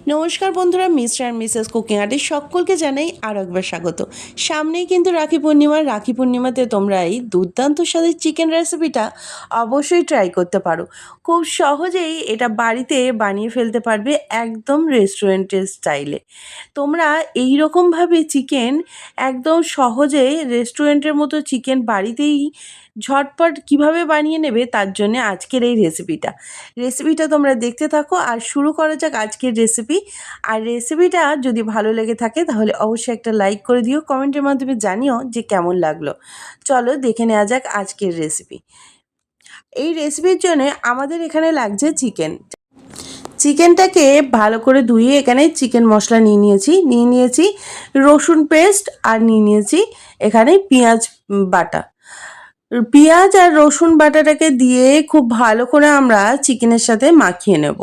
নমস্কার বন্ধুরা, mister and Mrs cooking আর্টে সকলকে জানাই আরও একবার স্বাগত। সামনেই কিন্তু রাখি পূর্ণিমাতে তোমরা এই দুর্দান্ত স্বাদের চিকেন রেসিপিটা অবশ্যই ট্রাই করতে পারো। খুব সহজেই এটা বাড়িতে বানিয়ে ফেলতে পারবে একদম রেস্টুরেন্টের স্টাইলে। তোমরা এই রকমভাবে চিকেন একদম সহজে রেস্টুরেন্টের মতো চিকেন বাড়িতেই ঝটপট কিভাবে বানিয়ে নেবে তার জন্যে আজকের এই রেসিপিটা তোমরা দেখতে থাকো। আর শুরু করা যাক আজকের রেসিপি। আর রেসিপিটা যদি ভালো লেগে থাকে তাহলে অবশ্যই একটা লাইক করে দিও, কমেন্টের মাধ্যমে জানিও যে কেমন লাগলো। চলো দেখে নেওয়া যাক আজকের রেসিপি। এই রেসিপির জন্য আমাদের এখানে লাগছে চিকেনটাকে ভালো করে ধুয়ে এখানে চিকেন মশলা নিয়ে নিয়েছি রসুন পেস্ট, আর নিয়ে নিয়েছি এখানে পেঁয়াজ বাটা। পেঁয়াজ আর রসুন বাটাটাকে দিয়ে খুব ভালো করে আমরা চিকেনের সাথে মাখিয়ে নেব।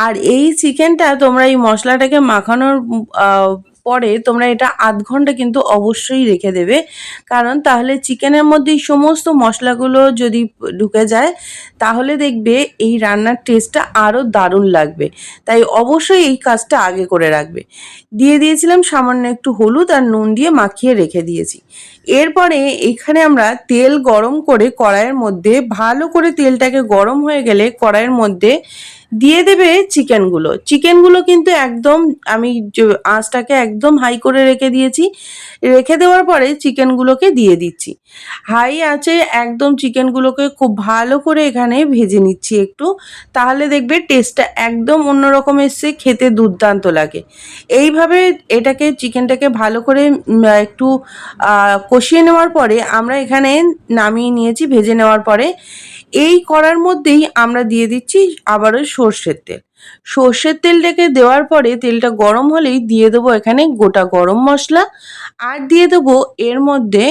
আর এই চিকেনটা তোমরা এই মশলাটাকে মাখানোর পরে তোমরা এটা আধ ঘন্টা কিন্তু অবশ্যই রেখে দেবে, কারণ তাহলে চিকেনের মধ্যে এই সমস্ত মশলাগুলো যদি ঢুকে যায় তাহলে দেখবে এই রান্নার টেস্টটা আরও দারুণ লাগবে। তাই অবশ্যই এই কাজটা আগে করে রাখবে। দিয়ে দিয়েছিলাম সামান্য একটু হলুদ আর নুন দিয়ে মাখিয়ে রেখে দিয়েছি। এরপরে এখানে আমরা তেল গরম করে কড়াইয়ের মধ্যে ভালো করে তেলটাকে গরম হয়ে গেলে কড়াইয়ের মধ্যে দিয়ে দেবে চিকেনগুলো কিন্তু একদম আমি আঁচটাকে একদম হাই করে রেখে দিয়েছি। রেখে দেওয়ার পরে চিকেনগুলোকে দিয়ে দিচ্ছি হাই আঁচে। একদম চিকেনগুলোকে খুব ভালো করে এখানে ভেজে নিচ্ছি একটু, তাহলে দেখবে টেস্টটা একদম অন্যরকম এসছে, খেতে দুর্দান্ত লাগে। এইভাবে চিকেনটাকে ভালো করে একটু কষিয়ে নেওয়ার পরে আমরা এখানে নামিয়ে নিয়েছি ভেজে নেওয়ার পরে। এই কড়ার মধ্যেই আমরা দিয়ে দিচ্ছি আবারও সর্ষের তেলটাকে দেওয়ার পরে তেলটা গরম হলেই দিয়ে দেবো এখানে গোটা গরম মশলা, আর দিয়ে দেবো এর মধ্যে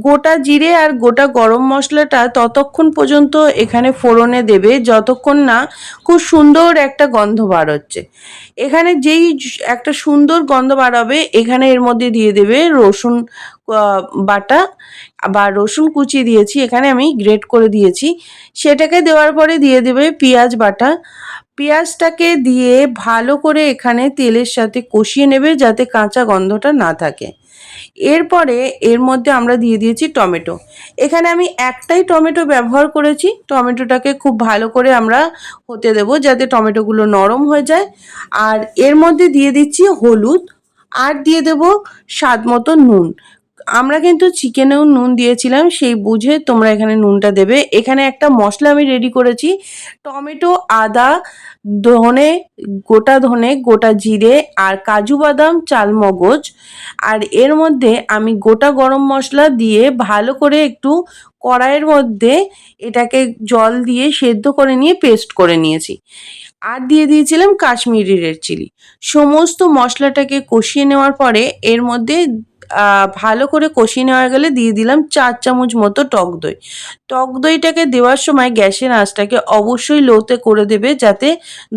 গোটা জিরে আর গোটা গরম মশলাটা ততক্ষণ পর্যন্ত এখানে ফোড়নে দেবে যতক্ষণ না খুব সুন্দর একটা গন্ধ বার হচ্ছে। এখানে যেই একটা সুন্দর গন্ধ বার হবে এখানে এর মধ্যে দিয়ে দেবে রসুন বাটা বা রসুন কুচি দিয়েছি, এখানে আমি গ্রেট করে দিয়েছি। সেটাকে দেওয়ার পরে দিয়ে দেবে পেঁয়াজ বাটা। পেঁয়াজটাকে দিয়ে ভালো করে এখানে তেলের সাথে কষিয়ে নেবে যাতে কাঁচা গন্ধটা না থাকে। এরপরে এর মধ্যে আমরা দিয়ে দিয়েছি টমেটো। এখানে আমি একটাই টমেটো ব্যবহার করেছি। টমেটোটাকে খুব ভালো করে আমরা হতে দেব যাতে টমেটোগুলো নরম হয়ে যায়। আর এর মধ্যে দিয়ে দিচ্ছি হলুদ, আর দিয়ে দেব স্বাদ মতো নুন। আমরা কিন্তু চিকেনেও নুন দিয়েছিলাম, সেই বুঝে তোমরা এখানে নুনটা দেবে। এখানে একটা মশলা আমি রেডি করেছি, টমেটো, আদা, গোটা ধনে, গোটা জিরে আর কাজু বাদাম, চালমগজ। আর এর মধ্যে আমি গোটা গরম মশলা দিয়ে ভালো করে একটু কড়াইয়ের মধ্যে এটাকে জল দিয়ে সেদ্ধ করে নিয়ে পেস্ট করে নিয়েছি। আর দিয়ে দিয়েছিলাম কাশ্মীরি রেড চিলি। সমস্ত মশলাটাকে কষিয়ে নেওয়ার পরে এর মধ্যে ভালো করে কষিয়ে নেওয়া গেলে দিয়ে দিলাম 4 চামচ মতো টক দইটাকে দেওয়ার সময় গ্যাসের আঁচটাকে অবশ্যই লোতে করে দেবে যাতে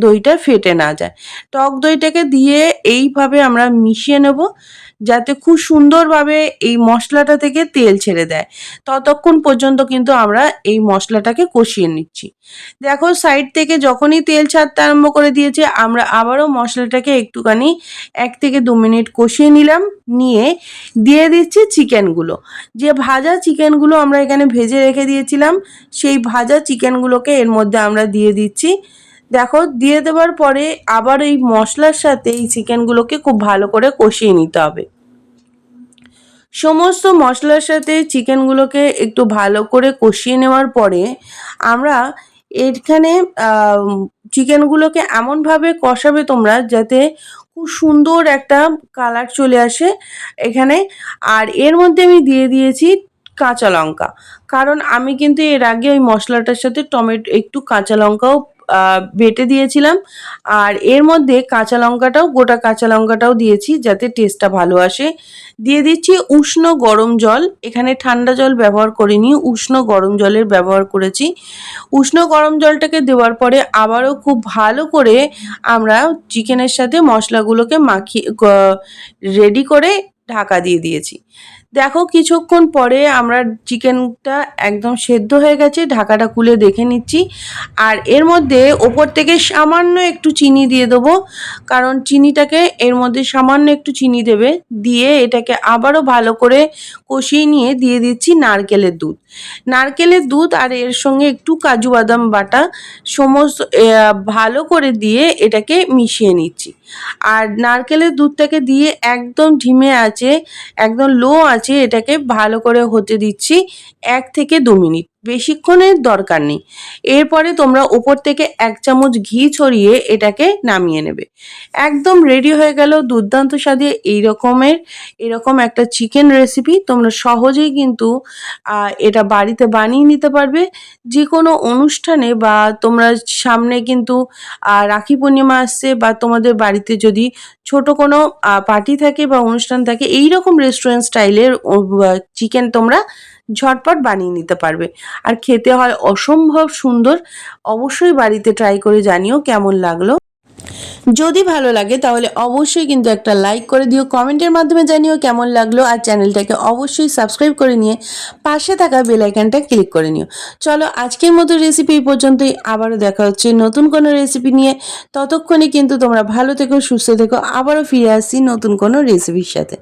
দইটা ফেটে না যায়। টক দইটাকে দিয়ে এইভাবে আমরা মিশিয়ে নেব যাতে খুব সুন্দরভাবে এই মশলাটা থেকে তেল ছেড়ে দেয়। ততক্ষণ পর্যন্ত কিন্তু আমরা এই মশলাটাকে কষিয়ে নিচ্ছি। দেখো সাইড থেকে যখনই তেল ছাড়তে আরম্ভ করে দিয়েছে আমরা আবারও মশলাটাকে একটুখানি 1 থেকে 2 মিনিট কষিয়ে নিলাম। নিয়ে দিয়ে দিচ্ছি চিকেনগুলো। যে ভাজা চিকেনগুলো আমরা এখানে ভেজে রেখে দিয়েছিলাম সেই ভাজা চিকেনগুলোকে এর মধ্যে আমরা দিয়ে দিচ্ছি। দেখো দিয়ে দেওয়ার পরে আবার এই মশলার সাথে এই চিকেনগুলোকে খুব ভালো করে কষিয়ে নিতে হবে। সমস্ত মশলার সাথে চিকেনগুলোকে একটু ভালো করে কষিয়ে নেওয়ার পরে আমরা এখানে চিকেনগুলোকে এমনভাবে কষাবে তোমরা যাতে খুব সুন্দর একটা কালার চলে আসে এখানে। আর এর মধ্যে আমি দিয়ে দিয়েছি কাঁচা লঙ্কা, কারণ আমি কিন্তু এর আগে ওই মশলাটার সাথে একটু কাঁচা লঙ্কাও বেটে দিয়েছিলাম। আর এর মধ্যে গোটা কাঁচা লঙ্কাটাও দিয়েছি যাতে টেস্টটা ভালো আসে। দিয়ে দিচ্ছি উষ্ণ গরম জল। এখানে ঠান্ডা জল ব্যবহার করিনি, উষ্ণ গরম জলের ব্যবহার করেছি। উষ্ণ গরম জলটাকে দেওয়ার পরে আবারও খুব ভালো করে আমরা চিকেনের সাথে মশলাগুলোকে রেডি করে ঢাকা দিয়ে দিয়েছি। দেখো কিছুক্ষণ পরে আমরা চিকেনটা একদম সেদ্ধ হয়ে গেছে, ঢাকাটা খুলে দেখে নিচ্ছি। আর এর মধ্যে ওপর থেকে সামান্য একটু চিনি দিয়ে দেবো, কারণ চিনিটাকে এর মধ্যে সামান্য একটু চিনি দেবে, দিয়ে এটাকে আবারও ভালো করে কষিয়ে নিয়ে দিয়ে দিচ্ছি নারকেলের দুধ। নারকেলের দুধ আর এর সঙ্গে একটু কাজু বাদাম বাটা সমস্ত ভালো করে দিয়ে এটাকে মিশিয়ে নিচ্ছি। আর নারকেলের দুধটাকে দিয়ে একদম ধিমে আঁচে, একদম লো আঁচে এটাকে ভালো করে হতে দিচ্ছি 1 থেকে 2 মিনিট, বেশিক্ষণের দরকার নেই। এরপরে তোমরা ওপর থেকে 1 চামচ ঘি ছড়িয়ে এটাকে নামিয়ে নেবে। একদম রেডি হয়ে গেল দুর্দান্ত স্বাদে এরকম একটা চিকেন রেসিপি। তোমরা সহজেই কিন্তু এটা বাড়িতে বানিয়ে নিতে পারবে যে কোনো অনুষ্ঠানে, বা তোমরা সামনে কিন্তু রাখি পূর্ণিমা আসছে, বা তোমাদের বাড়িতে যদি ছোট কোনো পার্টি থাকে বা অনুষ্ঠান থাকে, এইরকম রেস্টুরেন্ট স্টাইলের চিকেন তোমরা ঝটপট বানিয়ে নিতে পারবে। আর খেতে হয় অসম্ভব সুন্দর। অবশ্যই বাড়িতে ট্রাই করে জানিও কেমন লাগলো। যদি ভালো লাগে তাহলে অবশ্যই কিন্তু একটা লাইক করে দিও, কমেন্টের মাধ্যমে জানিও কেমন লাগলো, আর চ্যানেলটাকে অবশ্যই সাবস্ক্রাইব করে নিয়ে পাশে থাকা বেল আইকনটা ক্লিক করে নিও। চলো আজকের মতো রেসিপি এই পর্যন্তই, আবারও দেখা হচ্ছে নতুন কোনো রেসিপি নিয়ে। ততক্ষণে কিন্তু তোমরা ভালো থেকো, সুস্থ থেকো, আবারও ফিরে আসছি নতুন কোনো রেসিপির সাথে।